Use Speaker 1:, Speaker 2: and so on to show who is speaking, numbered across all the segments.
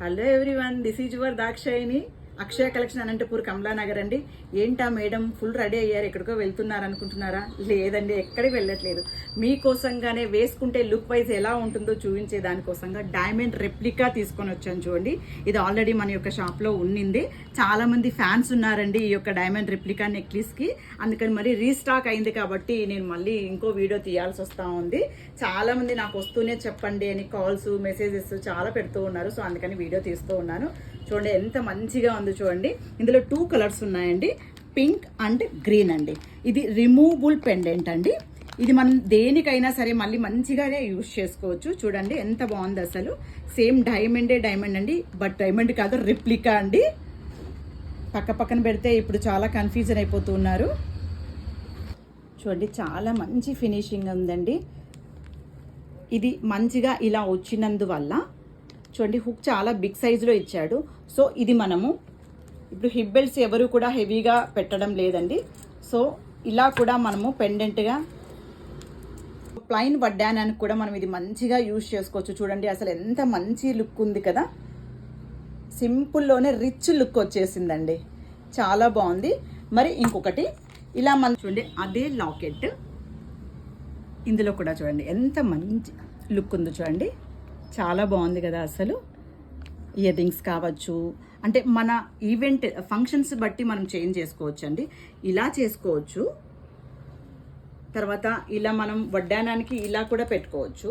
Speaker 1: Hello everyone, this is your Dakshayani. Akshaya collection Anantapur Kamalanagar అండి. ఏంటా madam full ready అయ్యారు, ఎక్కడికో వెళ్తున్నారు అనుకుంటున్నారా? లేదండి, ఎక్కడికి వెళ్ళట్లేదు. మీకోసంగానే వేసుకుంటే లుక్ వైజ్ ఎలా ఉంటుందో చూపించే దానికోసంగా డైమండ్ రెప్లికా తీసుకొని వచ్చాను. చూడండి, ఇది ఆల్రెడీ మన యొక్క షాప్లో ఉన్నింది. చాలా మంది ఫ్యాన్స్ ఉన్నారండి ఈ యొక్క డైమండ్ రెప్లికా నెక్లెస్కి. అందుకని మరి రీస్టాక్ అయింది కాబట్టి నేను మళ్ళీ ఇంకో వీడియో తీయాల్సి వస్తూ ఉంది. చాలా మంది నాకు వస్తూనే చెప్పండి అని కాల్స్ మెసేజెస్ చాలా పెడుతూ ఉన్నారు. సో అందుకని వీడియో తీస్తూ ఉన్నాను. చూడండి ఎంత మంచిగా ఉంది. చూడండి, ఇందులో 2 కలర్స్ ఉన్నాయండి, పింక్ అండ్ గ్రీన్ అండి. ఇది రిమూవబుల్ పెండెంట్ అండి. ఇది మనం దేనికైనా సరే మళ్ళీ మంచిగానే యూజ్ చేసుకోవచ్చు. చూడండి ఎంత బాగుంది అసలు. సేమ్ డైమండ్ అండి, బట్ డైమండ్ కాదు, రెప్లికా అండి. పక్కన పెడితే ఇప్పుడు చాలా కన్ఫ్యూజన్ అయిపోతూ ఉన్నారు. చూడండి చాలా మంచి ఫినిషింగ్ ఉందండి. ఇది మంచిగా ఇలా వచ్చినందువల్ల చూడండి, హుక్ చాలా బిగ్ సైజులో ఇచ్చాడు. సో ఇది మనము ఇప్పుడు హిప్ బెల్ట్స్ ఎవరు కూడా హెవీగా పెట్టడం లేదండి. సో ఇలా కూడా మనము పెండెంట్గా ప్లైన్ వడ్డానానికి కూడా మనం ఇది మంచిగా యూజ్ చేసుకోవచ్చు. చూడండి అసలు ఎంత మంచి లుక్ ఉంది కదా. సింపుల్లోనే రిచ్ లుక్ వచ్చేసిందండి, చాలా బాగుంది. మరి ఇంకొకటి ఇలా మనం చూడండి, అదే లాకెట్ ఇందులో కూడా చూడండి ఎంత మంచి లుక్ ఉందో. చూడండి చాలా బాగుంది కదా అసలు. ఇయర్ రింగ్స్ కావచ్చు, అంటే మన ఈవెంట్ ఫంక్షన్స్ బట్టి మనం చేంజ్ చేసుకోవచ్చు అండి. ఇలా చేసుకోవచ్చు, తర్వాత ఇలా మనం వడ్డానానికి ఇలా కూడా పెట్టుకోవచ్చు.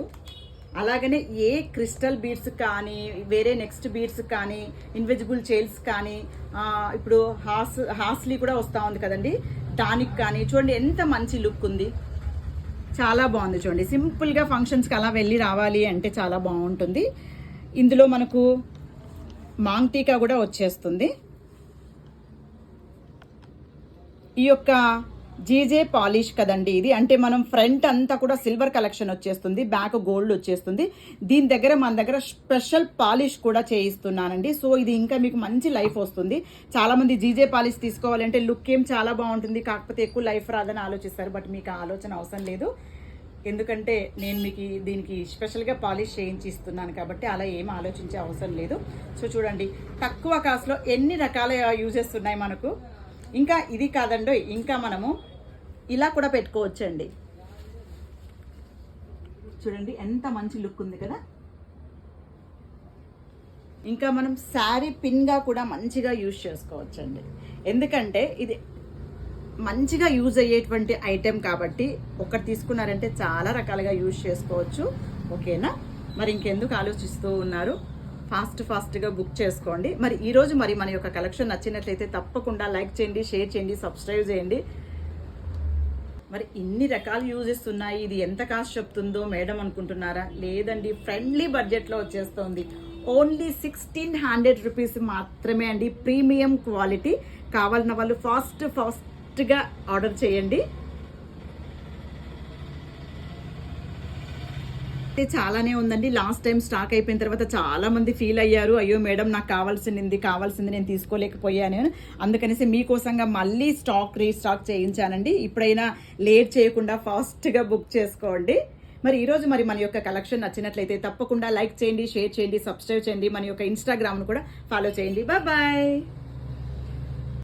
Speaker 1: అలాగనే ఏ క్రిస్టల్ బీడ్స్ కానీ, వేరే నెక్స్ట్ బీడ్స్ కానీ, ఇన్విజిబుల్ చైల్స్ కానీ, ఇప్పుడు హాస్లీ కూడా వస్తూ ఉంది కదండి, దానికి కానీ చూడండి ఎంత మంచి లుక్ ఉంది. చాలా బాగుంది. చూడండి సింపుల్గా ఫంక్షన్స్కి అలా వెళ్ళి రావాలి అంటే చాలా బాగుంటుంది. ఇందులో మనకు మాంగ్ టీకా కూడా వచ్చేస్తుంది. ఈ యొక్క జీజే పాలిష్ కదండి ఇది, అంటే మనం ఫ్రంట్ అంతా కూడా సిల్వర్ కలెక్షన్ వచ్చేస్తుంది, బ్యాక్ గోల్డ్ వచ్చేస్తుంది. దీని దగ్గర మన దగ్గర స్పెషల్ పాలిష్ కూడా చేయిస్తున్నానండి. సో ఇది ఇంకా మీకు మంచి లైఫ్ వస్తుంది. చాలా మంది జీజే పాలిష్ తీసుకోవాలంటే లుక్ ఏం చాలా బాగుంటుంది, కాకపోతే ఎక్కువ లైఫ్ రాదని ఆలోచిస్తారు. బట్ మీకు ఆ ఆలోచన అవసరం లేదు, ఎందుకంటే నేను మీకు దీనికి స్పెషల్గా పాలిష్ చేయించి ఇస్తున్నాను కాబట్టి అలా ఏం ఆలోచించే అవసరం లేదు. సో చూడండి తక్కువ కాస్ట్లో ఎన్ని రకాల యూజెస్ ఉన్నాయి మనకు. ఇంకా ఇది కాదండో, ఇంకా మనము ఇలా కూడా పెట్టుకోవచ్చండి. చూడండి ఎంత మంచి లుక్ ఉంది కదా. ఇంకా మనం శారీ పిన్గా కూడా మంచిగా యూజ్ చేసుకోవచ్చండి, ఎందుకంటే ఇది మంచిగా యూజ్ అయ్యేటువంటి ఐటెం కాబట్టి ఒకటి తీసుకున్నారంటే చాలా రకాలుగా యూజ్ చేసుకోవచ్చు. ఓకేనా, మరి ఇంకెందుకు ఆలోచిస్తూ ఉన్నారు, ఫాస్ట్గా బుక్ చేసుకోండి. మరి ఈరోజు మరి మన యొక్క కలెక్షన్ నచ్చినట్లయితే తప్పకుండా లైక్ చేయండి, షేర్ చేయండి, సబ్స్క్రైబ్ చేయండి. మరి ఇన్ని రకాల యూజెస్ ఉన్నాయి, ఇది ఎంత కాస్ట్ చెప్తుందో మేడం అనుకుంటున్నారా? లేదండి, ఫ్రెండ్లీ బడ్జెట్లో వచ్చేస్తుంది. ఓన్లీ 1600 రూపీస్ మాత్రమే అండి, ప్రీమియం క్వాలిటీ. కావాలన్న వాళ్ళు ఫాస్ట్గా ఆర్డర్ చేయండి. చాలానే ఉందండి. లాస్ట్ టైం స్టాక్ అయిపోయిన తర్వాత చాలా మంది ఫీల్ అయ్యారు, అయ్యో మేడం నాకు కావాల్సింది నేను తీసుకోలేకపోయాను. అందుకనేసి మీకోసంగా మళ్ళీ రీస్టాక్ చేయించానండి. ఇప్పుడైనా లేట్ చేయకుండా ఫాస్ట్గా బుక్ చేసుకోండి. మరి ఈరోజు మరి మన యొక్క కలెక్షన్ నచ్చినట్లయితే తప్పకుండా లైక్ చేయండి, షేర్ చేయండి, సబ్స్క్రైబ్ చేయండి. మన యొక్క ఇన్స్టాగ్రామ్ను కూడా ఫాలో చేయండి. బాయ్.